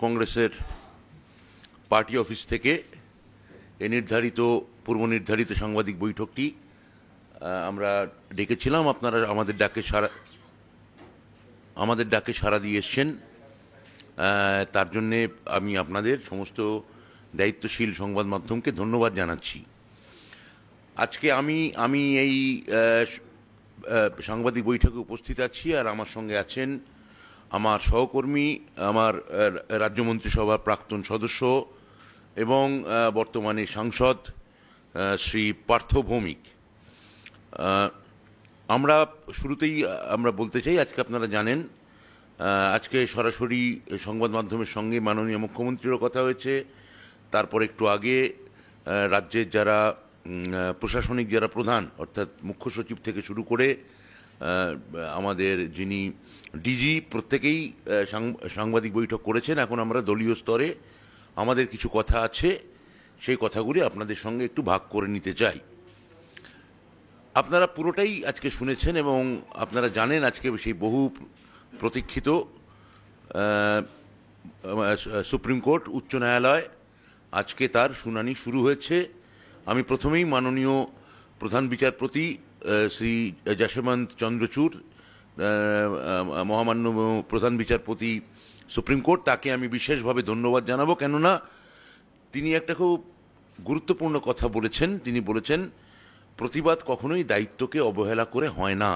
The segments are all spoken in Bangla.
কংগ্রেসের পার্টি অফিস থেকে এই পূর্ব নির্ধারিত সাংবাদিক বৈঠকটি আমরা ডেকেছিলাম। আপনারা আমাদের ডাকে সাড়া দিয়ে এসছেন, তার জন্যে আমি আপনাদের সমস্ত দায়িত্বশীল সংবাদ মাধ্যমকে ধন্যবাদ জানাচ্ছি। আজকে আমি এই সাংবাদিক বৈঠকে উপস্থিত আছি, আর আমার সঙ্গে আছেন আমার সহকর্মী, আমার রাজ্য মন্ত্রিসভার প্রাক্তন সদস্য এবং বর্তমানে সাংসদ শ্রী পার্থ ভৌমিক। আমরা শুরুতেই আমরা বলতে চাই, আজকে আপনারা জানেন আজকে সরাসরি সংবাদ মাধ্যমের সঙ্গে মাননীয় মুখ্যমন্ত্রীরও কথা হয়েছে। তারপর একটু আগে রাজ্যের যারা প্রশাসনিক যারা প্রধান, অর্থাৎ মুখ্য সচিব থেকে শুরু করে আমাদের যিনি ডিজি, প্রত্যেকেই সাংবাদিক বৈঠক করেছেন। এখন আমরা দলীয় স্তরে আমাদের কিছু কথা আছে, সেই কথাগুলি আপনাদের সঙ্গে একটু ভাগ করে নিতে চাই। আপনারা পুরোটাই আজকে শুনেছেন এবং আপনারা জানেন আজকে সেই বহু প্রতীক্ষিত সুপ্রিম কোর্ট, উচ্চ ন্যায়ালয় আজকে তার শুনানি শুরু হয়েছে। আমি প্রথমেই মাননীয় প্রধান বিচারপতি শ্রী যশবন্ত চন্দ্রচূড়, মহামান্য প্রধান বিচারপতি সুপ্রিম কোর্ট, তাকে আমি বিশেষভাবে ধন্যবাদ জানাবো। কেননা তিনি একটা খুব গুরুত্বপূর্ণ কথা বলেছেন। তিনি বলেছেন প্রতিবাদ কখনোই দায়িত্বকে অবহেলা করে হয় না।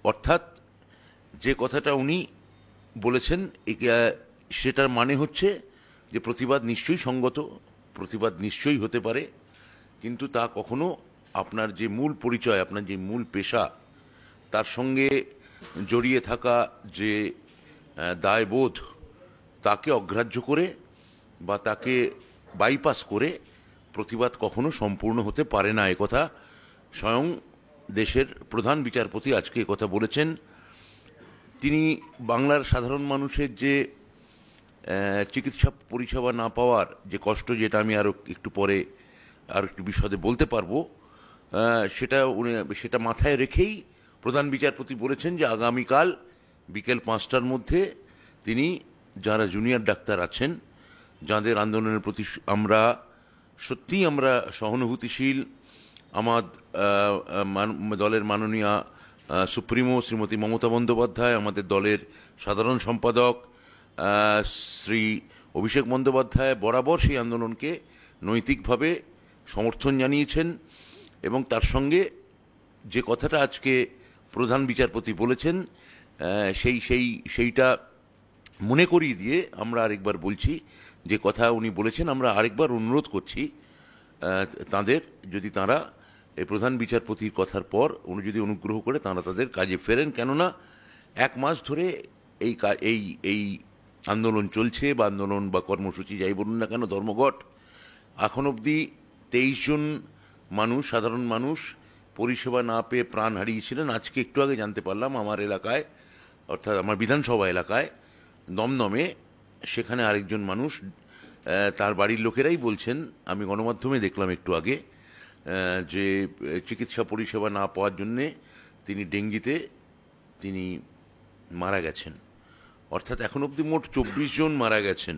অর্থাৎ যে কথাটা উনি বলেছেন সেটার মানে হচ্ছে যে প্রতিবাদ নিশ্চয়ই সঙ্গত, প্রতিবাদ নিশ্চয়ই হতে পারে, কিন্তু তা কখনো আপনার যে মূল পরিচয়, আপনার যে মূল পেশা, তার সঙ্গে জড়িয়ে থাকা যে দায়বোধ, তাকে অগ্রাহ্য করে বা তাকে বাইপাস করে প্রতিবাদ কখনো সম্পূর্ণ হতে পারে না। একথা স্বয়ং দেশের প্রধান বিচারপতি আজকে একথা বলেছেন। তিনি বাংলার সাধারণ মানুষের যে চিকিৎসা পরিষেবা না পাওয়ার যে কষ্ট, যেটা আমি আরও একটু পরে আর একটু বিশদে বলতে পারবো, সেটা মাথায় রেখেই প্রধান বিচারপতি বলেছেন যে আগামীকাল বিকেল 5টার মধ্যে তিনি যারা জুনিয়র ডাক্তার আছেন, যাদের আন্দোলনের প্রতি আমরা সহানুভূতিশীল, আমার দলের মাননীয় সুপ্রিমো শ্রীমতী মমতা বন্দ্যোপাধ্যায়, আমাদের দলের সাধারণ সম্পাদক শ্রী অভিষেক বন্দ্যোপাধ্যায় বরাবর সেই আন্দোলনকে নৈতিকভাবে সমর্থন জানিয়েছেন এবং তার সঙ্গে যে কথাটা আজকে প্রধান বিচারপতি বলেছেন সেইটা মনে করিয়ে দিয়ে আমরা আরেকবার বলছি যে কথা উনি বলেছেন। আমরা আরেকবার অনুরোধ করছি তাঁদের, যদি তাঁরা এই প্রধান বিচারপতির কথার পর উনি যদি অনুগ্রহ করে তাঁরা তাদের কাজে ফেরেন। কেননা 1 মাস ধরে এই আন্দোলন চলছে, বা আন্দোলন বা কর্মসূচি যাই বলুন না কেন, ধর্মঘট। এখন অবধি 23 জন মানুষ, সাধারণ মানুষ পরিষেবা না পেয়ে প্রাণ হারিয়েছিলেন। আজকে একটু আগে জানতে পারলাম আমার এলাকায়, অর্থাৎ আমার বিধানসভা এলাকায় দমদমে, সেখানে আরেকজন মানুষ, তার বাড়ির লোকেরাই বলছেন, আমি গণমাধ্যমে দেখলাম একটু আগে, যে চিকিৎসা পরিষেবা না পাওয়ার জন্যে তিনি ডেঙ্গিতে তিনি মারা গেছেন। অর্থাৎ এখন অবধি মোট 24 জন মারা গেছেন।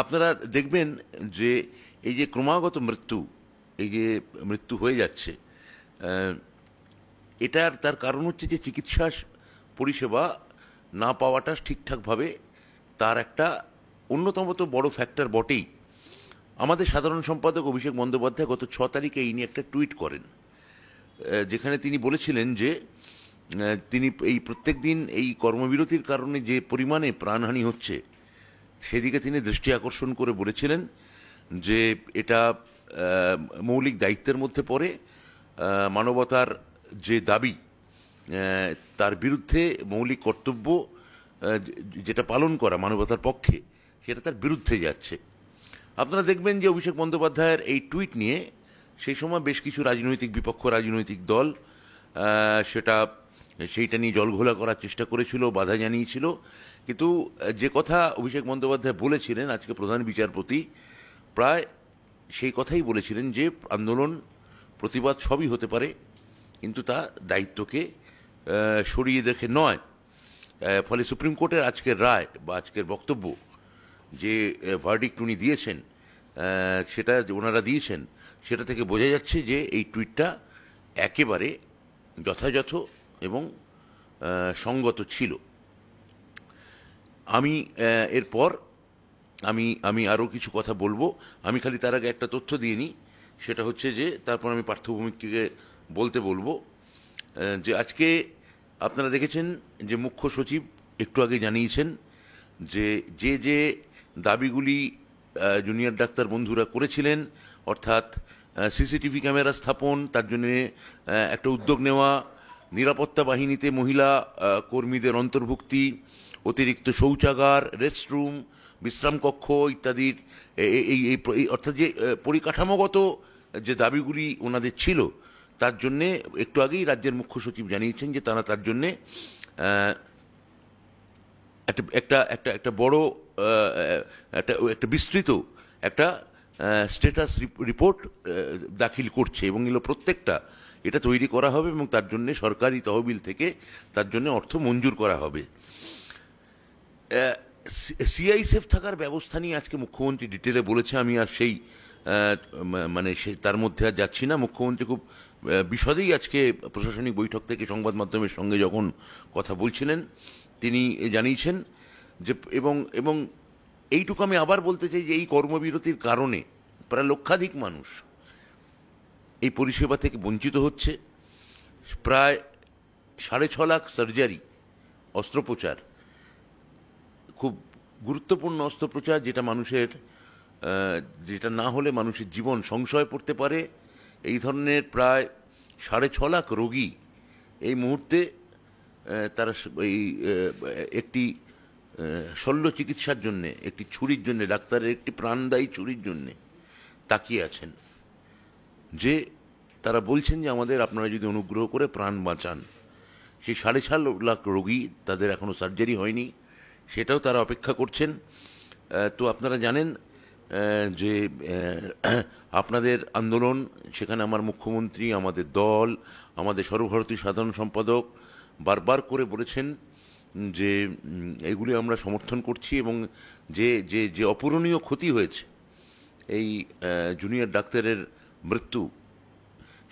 আপনারা দেখবেন যে এই যে ক্রমাগত মৃত্যু হয়ে যাচ্ছে, তার কারণ হচ্ছে যে চিকিৎসা পরিষেবা না পাওয়াটা ঠিকঠাকভাবে তার একটা অন্যতম তো বড় ফ্যাক্টর বটেই। আমাদের সাধারণ সম্পাদক অভিষেক বন্দ্যোপাধ্যায় গত 6 তারিখে এই নিয়ে একটা টুইট করেন, যেখানে তিনি বলেছিলেন যে তিনি এই প্রত্যেক দিন এই কর্মবিরতির কারণে যে পরিমাণে প্রাণহানি হচ্ছে সেদিকে তিনি দৃষ্টি আকর্ষণ করে বলেছিলেন যে এটা মৌলিক দায়িত্বের মধ্যে পড়ে। মানবতার যে দাবি, তার বিরুদ্ধে মৌলিক কর্তব্য যেটা পালন করা মানবতার পক্ষে, সেটা তার বিরুদ্ধে যাচ্ছে। আপনারা দেখবেন যে অভিষেক বন্দ্যোপাধ্যায়ের এই টুইট নিয়ে সেই সময় বেশ কিছু বিপক্ষ রাজনৈতিক দল সেইটা নিয়ে জলঘোলা করার চেষ্টা করেছিল, বাধা জানিয়েছিল। কিন্তু যে কথা অভিষেক বন্দ্যোপাধ্যায় বলেছিলেন আজকে প্রধান বিচারপতি, প্রায় সেই কথাই বলেছিলেন যে আন্দোলন, প্রতিবাদ সবই হতে পারে, কিন্তু তা দায়িত্বকে সরিয়ে রেখে নয়। ফলে সুপ্রিম কোর্টের আজকের রায় বা আজকের বক্তব্য, যে ভার্ডিক্ট উনি দিয়েছেন, সেটা ওনারা দিয়েছেন, সেটা থেকে বোঝা যাচ্ছে যে এই টুইটটা একেবারে যথাযথ এবং সঙ্গত ছিল। আমি এরপর আমি আমি আরও কিছু কথা বলবো। আমি খালি তার আগে একটা তথ্য দিয়ে নিই, সেটা হচ্ছে যে তারপর আমি পার্থভূমিককে বলতে বলবো যে আজকে আপনারা দেখেছেন যে মুখ্য সচিব একটু আগে জানিয়েছেন যে যে যে দাবিগুলি জুনিয়র ডাক্তার বন্ধুরা করেছিলেন, অর্থাৎ সিসিটিভি ক্যামেরা স্থাপন, তার জন্য একটা উদ্যোগ নেওয়া, নিরাপত্তা বাহিনীতে মহিলা কর্মীদের অন্তর্ভুক্তি, অতিরিক্ত শৌচাগার, রেস্টরুম, বিশ্রাম কক্ষ ইত্যাদির এই অর্থাৎ যে পরিকাঠামোগত যে দাবিগুলি ওনাদের ছিল, তার জন্যে একটু আগেই রাজ্যের মুখ্য সচিব জানিয়েছেন যে তারা তার জন্যে একটা একটা একটা একটা বড় একটা বিস্তৃত একটা স্ট্যাটাস রিপোর্ট দাখিল করছে, এবং এগুলো প্রত্যেকটা এটা তৈরি করা হবে এবং তার জন্য সরকারি তহবিল থেকে তার জন্য অর্থ মঞ্জুর করা হবে। সিআইএসএফ থাকার ব্যবস্থা নিয়ে আজকে মুখ্যমন্ত্রী ডিটেলে বলেছে, আমি আর সেই মানে তার মধ্যে আর যাচ্ছি না। মুখ্যমন্ত্রী খুব বিশদেই আজকে প্রশাসনিক বৈঠক থেকে সংবাদ মাধ্যমের সঙ্গে যখন কথা বলছিলেন তিনি জানিয়েছেন যে এবং এইটুকু আমি আবার বলতে চাই যে এই কর্মবিরতির কারণে প্রায় লক্ষাধিক মানুষ এই পরিষেবা থেকে বঞ্চিত হচ্ছে। প্রায় 6.5 লাখ সার্জারি, অস্ত্রোপচার, খুব গুরুত্বপূর্ণ অস্ত্রোপচার, যেটা না হলে মানুষের জীবন সংশয়ে পড়তে পারে, এই ধরনের প্রায় 6.5 লাখ রোগী এই মুহূর্তে তারা এই একটি শল্য চিকিৎসার জন্যে, একটি ছুরির জন্যে, ডাক্তারের একটি প্রাণদায়ী ছুরির জন্যে তাকিয়ে আছেন, যে তারা বলছেন যে আপনারা যদি অনুগ্রহ করে প্রাণ বাঁচান। সেই 6.5 লাখ রোগী, তাদের এখনও সার্জারি হয়নি, সেটাও তারা অপেক্ষা করছেন। তো আপনারা জানেন যে আপনাদের আন্দোলন, সেখানে আমার মুখ্যমন্ত্রী, আমাদের দল, আমাদের সর্বভারতীয় সাধারণ সম্পাদক বারবার করে বলেছেন যে এগুলি আমরা সমর্থন করছি, এবং যে যে যে অপূরণীয় ক্ষতি হয়েছে এই জুনিয়র ডাক্তারের মৃত্যু,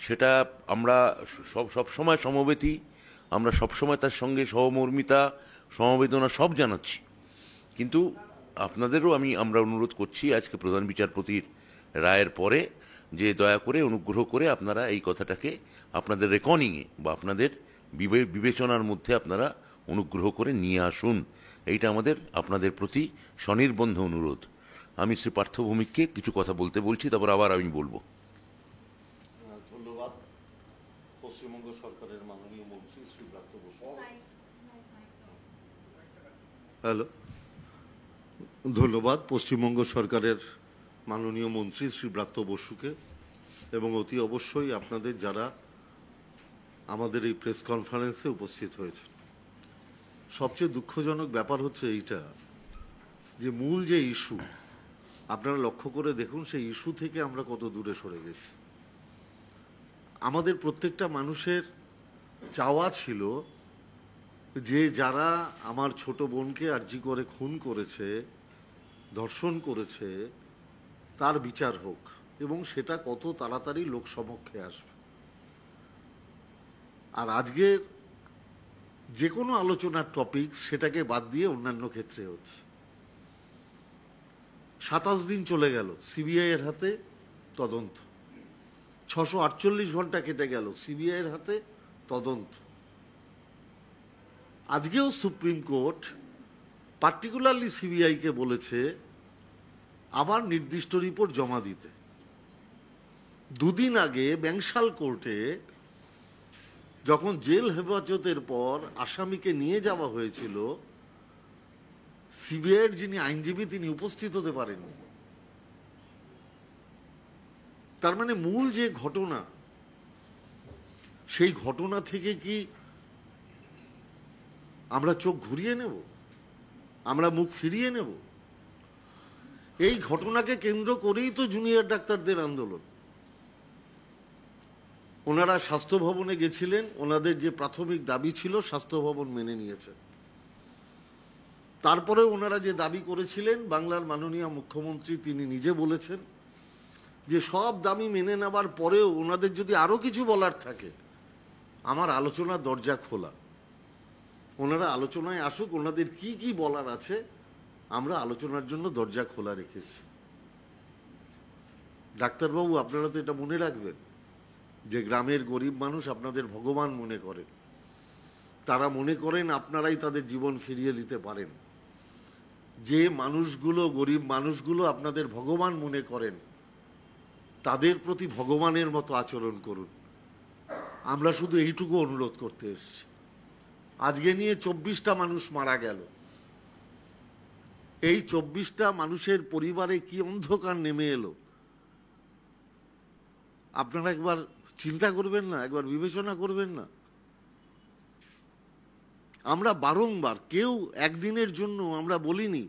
সেটা আমরা সবসময় সমবেতী, আমরা সবসময় তার সঙ্গে সহমর্মিতা, সমবেদনা সব জানাচ্ছি। কিন্তু আপনাদেরও আমরা অনুরোধ করছি আজকে প্রধান বিচারপতির রায়ের পরে, যে দয়া করে অনুগ্রহ করে আপনারা এই কথাটাকে আপনাদের রেকর্ডিংয়ে বা আপনাদের বিবেচনার মধ্যে আপনারা অনুগ্রহ করে নিয়ে আসুন। এইটা আমাদের আপনাদের প্রতি স্বনির্বন্ধ অনুরোধ। আমি শ্রী পার্থভূমিককে কিছু কথা বলতে বলছি, তারপর আবার আমি বলবো। ধন্যবাদ। পশ্চিমবঙ্গ সরকারের মাননীয় মন্ত্রী শ্রী ব্রাত্য বসু। হ্যালো, ধন্যবাদ পশ্চিমবঙ্গ সরকারের মাননীয় মন্ত্রী শ্রী ব্রাত্য বসুকে, এবং অতি অবশ্যই আপনাদের যারা আমাদের এই প্রেস কনফারেন্সে উপস্থিত হয়েছে। সবচেয়ে দুঃখজনক ব্যাপার হচ্ছে এইটা, যে মূল যে ইস্যু, আপনারা লক্ষ্য করে দেখুন সেই ইস্যু থেকে আমরা কত দূরে সরে গেছি। আমাদের প্রত্যেকটা মানুষের চাওয়া ছিল যে যারা আমার ছোট বোনকে আর্জি করে খুন করেছে, ধর্ষণ করেছে, তার বিচার হোক, এবং সেটা কত তাড়াতাড়ি লোকসমক্ষে আসবে। আর আজকের যে কোনো আলোচনার টপিক সেটাকে বাদ দিয়ে অন্যান্য ক্ষেত্রে হচ্ছে। 27 দিন চলে গেল সিবিআই এর হাতে তদন্ত, 648 ঘন্টা কেটে গেল সিবিআই এর হাতে তদন্ত। আজকেও সুপ্রিম কোর্ট পার্টিকুলারলি সিবিআইকে বলেছে আবার নির্দিষ্ট রিপোর্ট জমা দিতে। দুদিন আগে ব্যাংশাল কোর্টে যখন জেল হেফাজতের পর আসামিকে নিয়ে যাওয়া হয়েছিল, সিবিআইয়ের যিনি আইনজীবী তিনি উপস্থিত হতে পারেননি। তার মানে মূল যে ঘটনা, সেই ঘটনা থেকে কি আমরা চোখ ঘুরিয়ে নেব, আমরা মুখ ফিরিয়ে নেব? এই ঘটনাকে কেন্দ্র করেই তো জুনিয়র ডাক্তারদের আন্দোলন। ওনারা স্বাস্থ্য ভবনে গেছিলেন, ওনাদের যে প্রাথমিক দাবি ছিল স্বাস্থ্য ভবন মেনে নিয়েছে। তারপরে ওনারা যে দাবি করেছিলেন, বাংলার মাননীয় মুখ্যমন্ত্রী তিনি নিজে বলেছেন যে সব দাবি মেনে নেবার পরেও ওনাদের যদি আরও কিছু বলার থাকে, আমার আলোচনার দরজা খোলা। ওনারা আলোচনায় আসুক, ওনাদের কি কি বলার আছে আমরা আলোচনার জন্য দরজা খোলা রেখেছি। ডাক্তারবাবু, আপনারা তো এটা মনে রাখবেন যে গ্রামের গরিব মানুষ আপনাদের ভগবান মনে করেন, তারা মনে করেন আপনারাই তাদের জীবন ফিরিয়ে দিতে পারেন। যে মানুষগুলো, গরিব মানুষগুলো আপনাদের ভগবান মনে করেন, তাদের প্রতি ভগবানের মতো আচরণ করুন। আমরা শুধু এইটুকু অনুরোধ করতে এসেছি। আজকে নিয়ে 24টা মানুষ মারা গেল। এই 24টা মানুষের পরিবারে কি অন্ধকার নেমে এলো, আপনারা একবার চিন্তা করবেন না? একবার বিবেচনা করবেন না? আমরা বারংবার, কেউ একদিনের জন্য আমরা বলিনি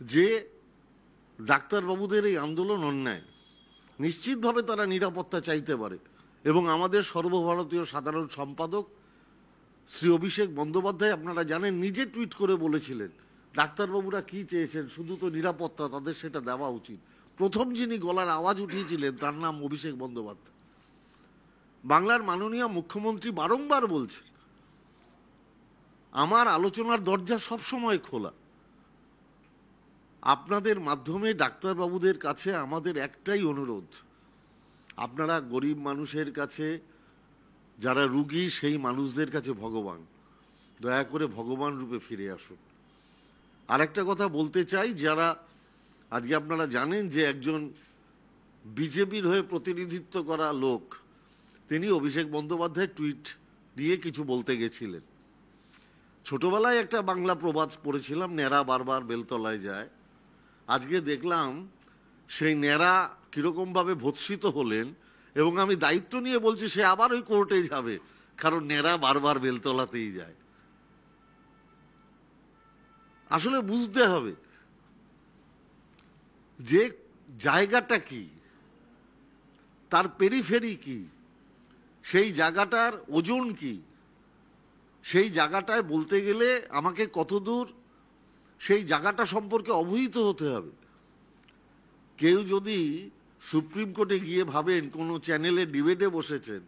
যে ডাক্তারবাবুদের এই আন্দোলন অন্যায়। নিশ্চিতভাবে তারা নিরাপত্তা চাইতে পারে, এবং আমাদের সর্বভারতীয় সাধারণ সম্পাদক শ্রী অভিষেক বন্দ্যোপাধ্যায়, আপনারা জানেন, নিজে টুইট করে বলেছিলেন ডাক্তারবাবুরা কি চেয়েছেন, শুধু তো নিরাপত্তা, তাদের সেটা দেওয়া উচিত। প্রথম যিনি গলার আওয়াজ উঠিয়েছিলেন তার নাম অভিষেক বন্দ্যোপাধ্যায়। বাংলার মাননীয় মুখ্যমন্ত্রী বারংবার বলছেন আমার আলোচনার দরজা সবসময় খোলা। আপনাদের মাধ্যমে ডাক্তারবাবুদের কাছে আমাদের একটাই অনুরোধ, আপনারা গরিব মানুষের কাছে, যারা রুগী সেই মানুষদের কাছে ভগবান, দয়া করে ভগবান রূপে ফিরে আসুন। আরেকটা কথা বলতে চাই, যারা আজকে আপনারা জানেন যে একজন বিজেপির হয়ে প্রতিনিধিত্ব করা লোক, তিনি অভিষেক বন্দ্যোপাধ্যায় টুইট দিয়ে কিছু বলতে গেছিলেন। ছোটবেলায় একটা বাংলা প্রবাদ পড়েছিলাম, ন্যাড়া বারবার বেলতলায় যায়। আজকে দেখলাম সেই ন্যাড়া কিরকমভাবে ভৎসিত হলেন, এবং আমি দায়িত্ব নিয়ে বলছি সে আবার ওই কোর্টে যাবে, কারণ ন্যাড়া বারবার বেলতলাতেই যায়। আসলে বুঝতে হবে যে জায়গাটা কি, তার পেরিফেরি কি, সেই জায়গাটার ওজন কি, সেই জায়গাটায় বলতে গেলে আমাকে কতদূর সেই জায়গাটা সম্পর্কে অবহিত হতে হবে। কেউ যদি সুপ্রিম কোর্টে গিয়ে ভাবেন কোনো চ্যানেলে ডিবেটে বসেছেন,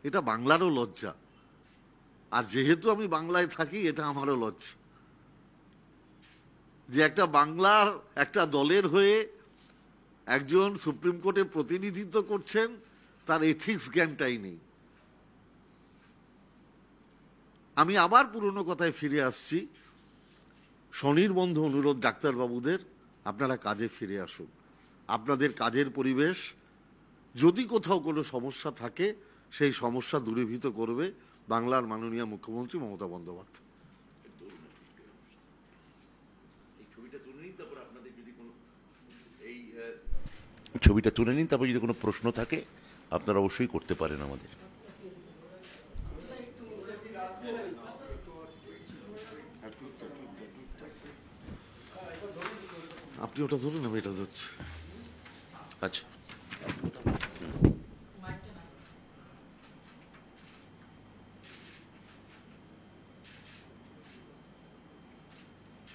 এটা বাংলারও লজ্জা। আর যেহেতু আমি বাংলায় থাকি, এটা আমারও লজ্জা যে একটা বাংলার একটা দলের হয়ে একজন সুপ্রিম কোর্টে প্রতিনিধিত্ব করছেন, তার এথিক্স জ্ঞানটাই নেই। আমি আবার পুরনো কথায় ফিরে আসছি, স্বনির্বন্ধ অনুরোধ ডাক্তারবাবুদের, আপনারা কাজে ফিরে আসুন। আপনাদের কাজের পরিবেশ, যদি কোথাও কোনো সমস্যা থাকে, সেই সমস্যা দূরীভূত করবে বাংলার মাননীয় মুখ্যমন্ত্রী মমতা বন্দ্যোপাধ্যায়। ছবিটা তুলে নিন, তারপর যদি কোনো প্রশ্ন থাকে আপনারা অবশ্যই করতে পারেন আমাদের। আপনি ওটা ধরুন, আমি এটা ধরছি। আচ্ছা,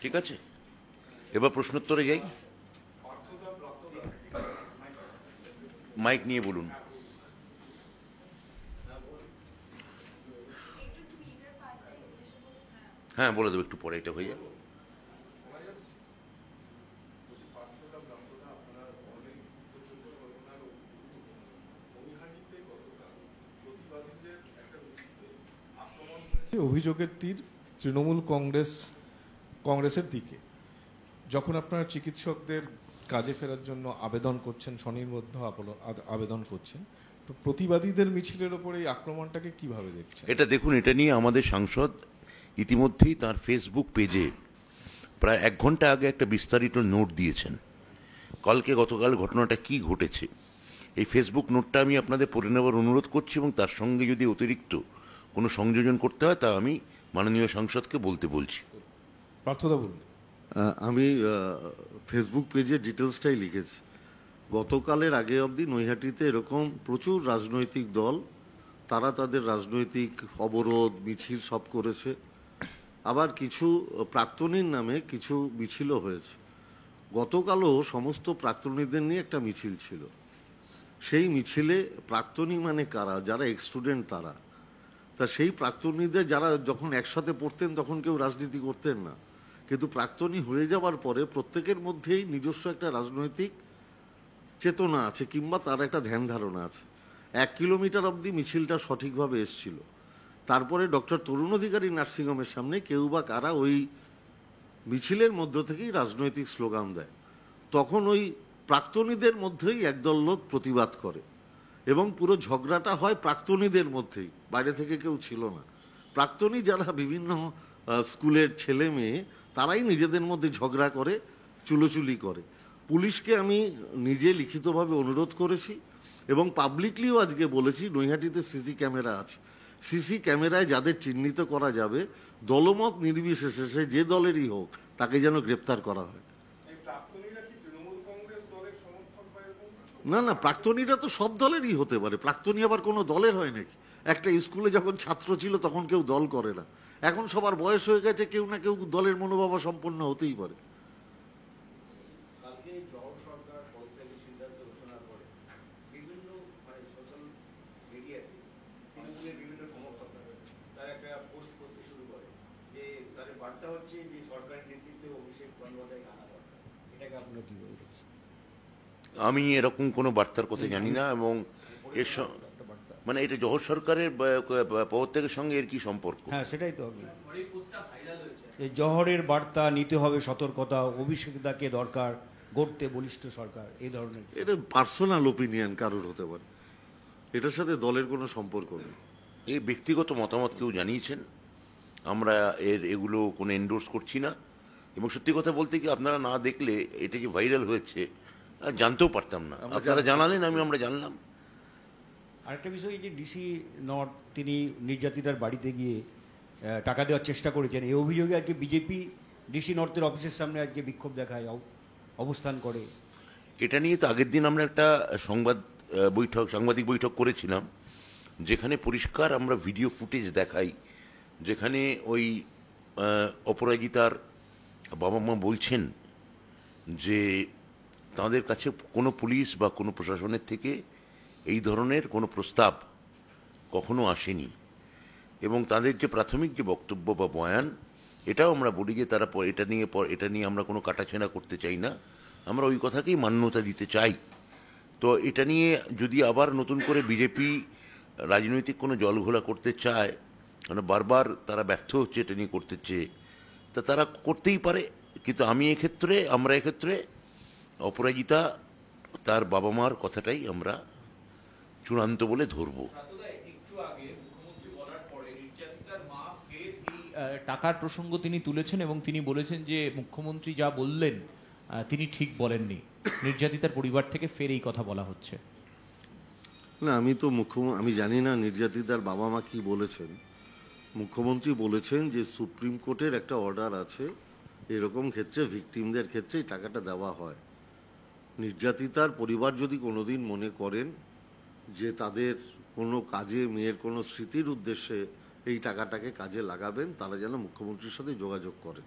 ঠিক আছে, এবার প্রশ্নোত্তরে যাই। মাইক নিয়ে বলুন। হ্যাঁ, বলে দেবো একটু পরে, এটা হয়ে যায়। অভিযোগের তীর তৃণমূল কংগ্রেসের দিকে। যখন আপনারা চিকিৎসকদের কাজে ফেরার জন্য আবেদন করছেন, স্বনির্বদ্ধ আবেদন করছেন, তো প্রতিবাদীদের মিছিলের ওপর এই আক্রমণটাকে কিভাবে দেখছেন? এটা দেখুন, এটা নিয়ে আমাদের সাংসদ ইতিমধ্যেই তার ফেসবুক পেজে প্রায় 1 ঘন্টা আগে একটা বিস্তারিত নোট দিয়েছেন। গতকাল ঘটনাটা কি ঘটেছে, এই ফেসবুক নোটটা আমি আপনাদের পড়ে নেওয়ার অনুরোধ করছি, এবং তার সঙ্গে যদি অতিরিক্ত কোনো সংযোজন করতে হয় তা আমি মাননীয় সাংসদকে বলছি। পার্থদা বলুন। আমি ফেসবুক পেজে ডিটেলসটাই লিখেছি। গতকালের আগে অবধি নৈহাটিতে এরকম প্রচুর রাজনৈতিক দল তারা তাদের রাজনৈতিক অবরোধ মিছিল সব করেছে। আবার কিছু প্রাক্তনীর নামে কিছু মিছিলও হয়েছে। গতকালও সমস্ত প্রাক্তনীদের নিয়ে একটা মিছিল ছিল। সেই মিছিলে প্রাক্তনী মানে কারা? যারা এক্স স্টুডেন্ট তারা। তা সেই প্রাক্তনীদের যারা যখন একসাথে পড়তেন তখন কেউ রাজনীতি করতেন না, কিন্তু প্রাক্তনী হয়ে যাওয়ার পরে প্রত্যেকের মধ্যেই নিজস্ব একটা রাজনৈতিক চেতনা আছে কিংবা তার একটা ধ্যান ধারণা আছে। 1 কিলোমিটার অবধি মিছিলটা সঠিকভাবে এসছিল। তারপরে ডক্টর তরুণ অধিকারী নার্সিংহোমের সামনে কেউ বা কারা ওই মিছিলের মধ্য থেকেই রাজনৈতিক স্লোগান দেয়। তখন ওই প্রাক্তনীদের মধ্যেই একদল লোক প্রতিবাদ করে এবং পুরো ঝগড়াটা হয় প্রাক্তনীদের মধ্যেই, বাইরে থেকে কেউ ছিল না। প্রাক্তনী যারা বিভিন্ন স্কুলের ছেলে মেয়ে তারাই নিজেদের মধ্যে ঝগড়া করে, চুলোচুলি করে। পুলিশকে আমি নিজে লিখিতভাবে অনুরোধ করেছি এবং পাবলিকলিও আজকে বলেছি, নৈহাটিতে সিসি ক্যামেরা আছে, সিসি ক্যামেরায় যাদের চিহ্নিত করা যাবে দলমত নির্বিশেষে সে যে দলেরই হোক তাকে যেন গ্রেপ্তার করা হয়। না না, প্রাক্তনীরা তো সব দলেরই হতে পারে। প্রাক্তনী আবার কোনো দলের হয় নাকি? একটা স্কুলে যখন ছাত্র ছিল তখন কেউ দল করে না। এখন সবার বয়স হয়ে গেছে, কেউ না কেউ দলের মনোভাব সম্পন্ন হতেই পারে। কালকে জহর সরকার পদ থেকে সিদ্ধান্ত ঘোষণার পরে বিভিন্ন সোশ্যাল মিডিয়াতে তৃণমূলের বিভিন্ন সমর্থকরা তারা একটা পোস্ট করতে শুরু করে যে তাদের বার্তা হচ্ছে যে সরকারের নেতৃত্বে অভিষেক বন্দ্যোপাধ্যায় আনা দরকার। এটাকে আপনারা কি বলতে? আমি এরকম কোনো বার্তার কথা জানি না, এবং এর মানে এটা জহর সরকারের পদত্যাগের সঙ্গে এর কি সম্পর্ক? হ্যাঁ, সেটাই তো হবে। এই জহরের বার্তা নিতে হবে সতর্কতা, অভিষেকদাকে দরকার, গড়তে বলিষ্ঠ সরকার, এই ধরনের। এটা পার্সোনাল ওপিনিয়ন কারোর হতে পারে, এটার সাথে দলের কোনো সম্পর্ক নেই। এই ব্যক্তিগত মতামত কেউ জানিয়েছেন, আমরা এগুলো কোনো এন্ডোর্স করছি না। এবং সত্যি কথা বলতে কি, আপনারা না দেখলে এটা যে ভাইরাল হয়েছে জানতেও পারতাম না। আপনারা জানালেন, আমরা জানলাম। আরেকটা বিষয়, যে ডিসি নর্থ তিনি নির্যাতিতার বাড়িতে গিয়ে টাকা দেওয়ার চেষ্টা করেছেন, এই অভিযোগে আজকে বিজেপি ডিসি নর্থের অফিসের সামনে আজকে বিক্ষোভ দেখায়, অবস্থান করে। এটা নিয়ে তো আগের দিন আমরা একটা সাংবাদিক বৈঠক করেছিলাম, যেখানে পরিষ্কার আমরা ভিডিও ফুটেজ দেখাই, যেখানে ওই অপরাজিতার বাবা মা বলছেন যে তাদের কাছে কোনো পুলিশ বা কোনো প্রশাসনের থেকে এই ধরনের কোনো প্রস্তাব কখনো আসেনি। এবং তাদের যে প্রাথমিক যে বক্তব্য বা বয়ান, এটাও আমরা বলি যে তারা এটা নিয়ে আমরা কোনো কাটাছেঁড়া করতে চাই না, আমরা ওই কথাকেই মান্যতা দিতে চাই। তো এটা নিয়ে যদি আবার নতুন করে বিজেপি রাজনৈতিক কোনো জলঘোলা করতে চায়, মানে বারবার তারা ব্যর্থ হচ্ছে এটা নিয়ে করতে চেয়ে, তা তারা করতেই পারে। কিন্তু আমরা এক্ষেত্রে অপরাজিতা তার বাবা মার কথাটাই আমরা চূড়ান্ত বলে ধরব। একটু আগে মুখ্যমন্ত্রী বলার পরে নির্যাতিতার মা ফের এই টাকার প্রসঙ্গ তিনি তুলেছেন এবং তিনি বলেছেন যে মুখ্যমন্ত্রী যা বললেন তিনি ঠিক বলেননি। নির্যাতিতার পরিবার থেকে ফের এই কথা বলা হচ্ছে। না, আমি জানি না নির্যাতিতার বাবা মা কি বলেছেন। মুখ্যমন্ত্রী বলেছেন যে সুপ্রিম কোর্টের একটা অর্ডার আছে, এরকম ক্ষেত্রে ভিকটিমদের ক্ষেত্রে টাকাটা দেওয়া হয়। নির্যাতিতার পরিবার যদি কোনোদিন মনে করেন যে তাদের কোনো কাজে, মেয়ের কোনো স্মৃতির উদ্দেশ্যে এই টাকাটাকে কাজে লাগাবেন, তারা যেন মুখ্যমন্ত্রীর সাথে যোগাযোগ করেন।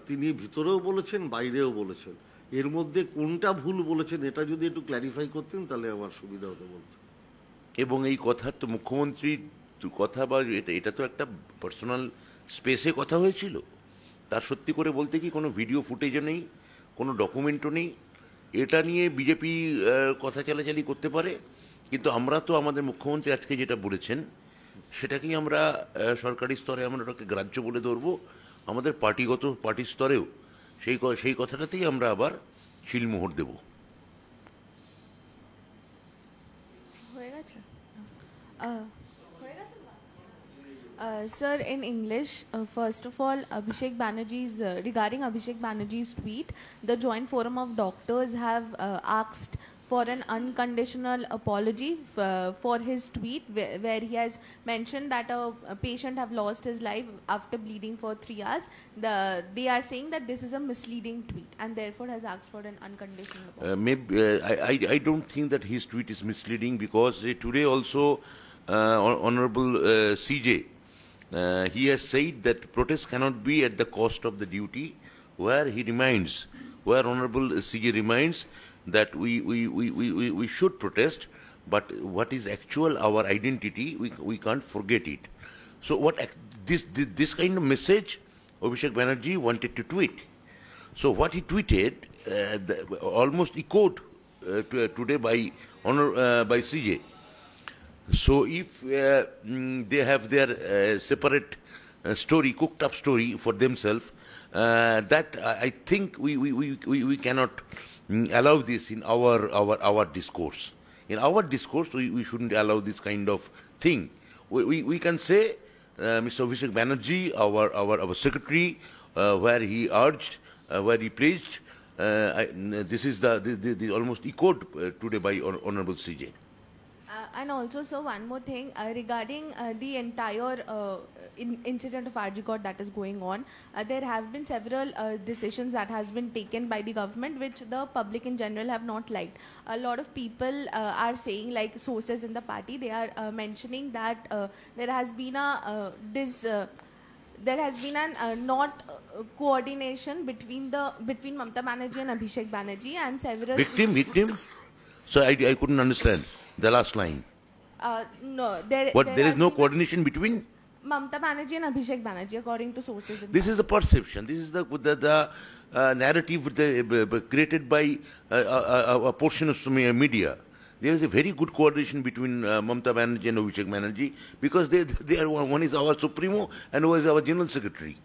তিনি ভিতরেও বলেছেন, বাইরেও বলেছেন। এর মধ্যে কোনটা ভুল বলেছেন এটা যদি একটু ক্ল্যারিফাই করতেন তাহলে আমার সুবিধা হতো বলতে। এবং এই কথা তো মুখ্যমন্ত্রীর কথা, বা এটা তো একটা পার্সোনাল স্পেসে কথা হয়েছিল। তার সত্যি করে বলতে কি কোনো ভিডিও ফুটেজও নেই, কোনো ডকুমেন্টও নেই। এটা নিয়ে বিজেপি কথা চালাচালি করতে পারে, কিন্তু আমরা তো আমাদের মুখ্যমন্ত্রী আজকে যেটা বলেছেন সেটাকেই আমরা সরকারি স্তরে আমরা ওটাকে গ্রাহ্য বলে ধরবো। আমাদের পার্টি স্তরেও সেই কথাটাতেই আমরা আবার শিলমোহর দেব। Sir, in English, first of all, regarding Abhishek Banerjee's tweet, the Joint Forum of Doctors have asked for an unconditional apology for his tweet where he has mentioned that a patient have lost his life after bleeding for 3 hours. They are saying that this is a misleading tweet and therefore has asked for an unconditional apology. I don't think that his tweet is misleading, because today also Honorable CJ, he has said that protest cannot be at the cost of the duty, where Honorable CJ reminds that we should protest, but what is actual our identity, we can't forget it. So this kind of message Abhishek Banerjee wanted to tweet. So what he tweeted almost echoed today by CJ. So if they have their separate story, cooked up story for themselves, that I think we cannot allow this in our discourse. In our discourse, we shouldn't allow this kind of thing. We can say Mr. Abhishek Banerjee, our secretary, where he urged, where he pledged. This is the almost echoed today by Honorable CJ. And also, sir, one more thing regarding the entire incident of Arjikot that is going on. There have been several decisions that has been taken by the government which the public in general have not liked. A lot of people are saying, like sources in the party, they are mentioning that there has been an not coordination between Mamata Banerjee and Abhishek Banerjee and several Victim. So I couldn't understand the last line. No, there is no coordination between Mamata Banerjee and Abhishek Banerjee, according to sources. This is the perception. This is the narrative created by a portion of media. There is a very good coordination between Mamata Banerjee and Abhishek Banerjee, because they are one is our Supremo and one is our General Secretary.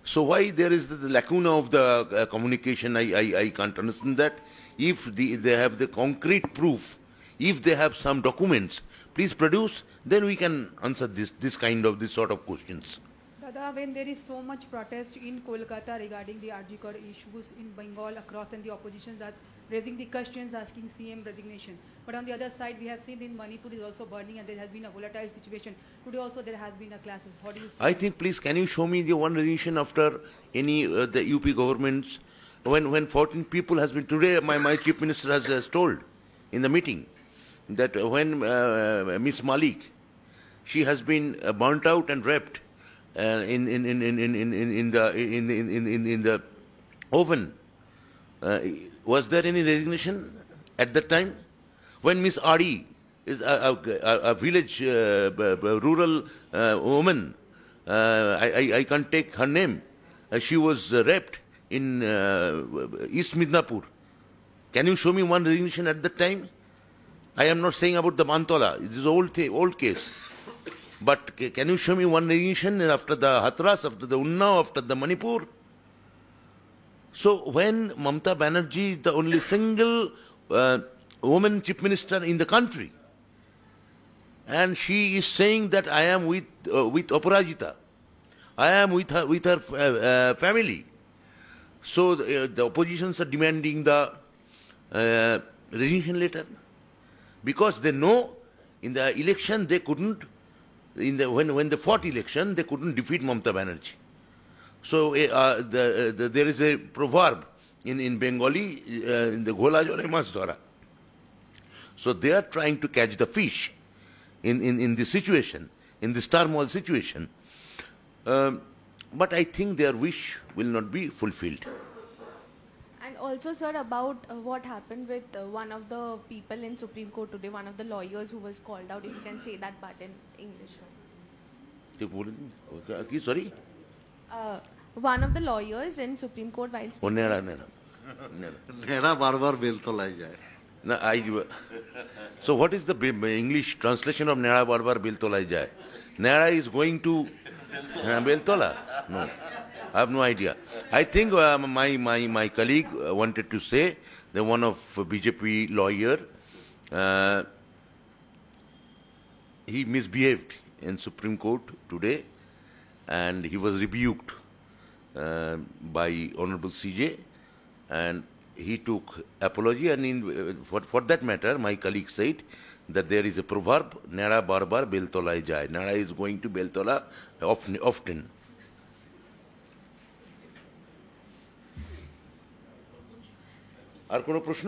So why there is the lacuna of the communication? I can't understand that. If they have the concrete proof, if they have some documents, please produce. Then we can answer this sort of questions. Dada, when there is so much protest in Kolkata regarding the Arjikot issues in Bengal across, and the opposition that's raising the questions, asking CM resignation. But on the other side, we have seen in Manipur is also burning, and there has been a volatile situation. Today also there has been a clash. How do you see I think, please, can you show me the one resignation after any the UP governments? When 14 people has been today, my chief minister has told in the meeting that when Miss Malik, she has been burnt out and raped in the oven. Was there any resignation at that time? When Miss Adi is a village rural woman, I can't take her name. She was raped in East Midnapur. Can you show me one resignation at that time? I am not saying about the Mantola. It is old case. But can you show me one resignation after the Hathras, after the Unnao, after the Manipur? So when Mamata Banerjee, the only single woman chief minister in the country, and she is saying that I am with Aparajita, I am with her family. So the oppositions are demanding the resignation letter, because they know in the election they couldn't, when they fought election, they couldn't defeat Mamata Banerjee. So there is a proverb in Bengali, in the Ghola Jole Mas Dhara. So they are trying to catch the fish in this situation, in this turmoil situation. But I think their wish will not be fulfilled. And also, sir, about what happened with one of the people in Supreme Court today, one of the lawyers who was called out, if you can say that part in English. Sorry? One of the lawyers in Supreme Court while speaking. নেড়া বারবার বেলতলায় যায়। So what is the English translation of Nera Barbar Beltolai Jai? Nera is going to Beltola? No, I have no idea. I think my colleague wanted to say that one of BJP lawyer, he misbehaved in Supreme Court today, and he was rebuked by Honorable CJ, and he took apology, and for that matter, my colleague said that there is a proverb, Nera Barbar Beltolai Jai. Nera is going to Beltola often. আর কোনো প্রশ্ন?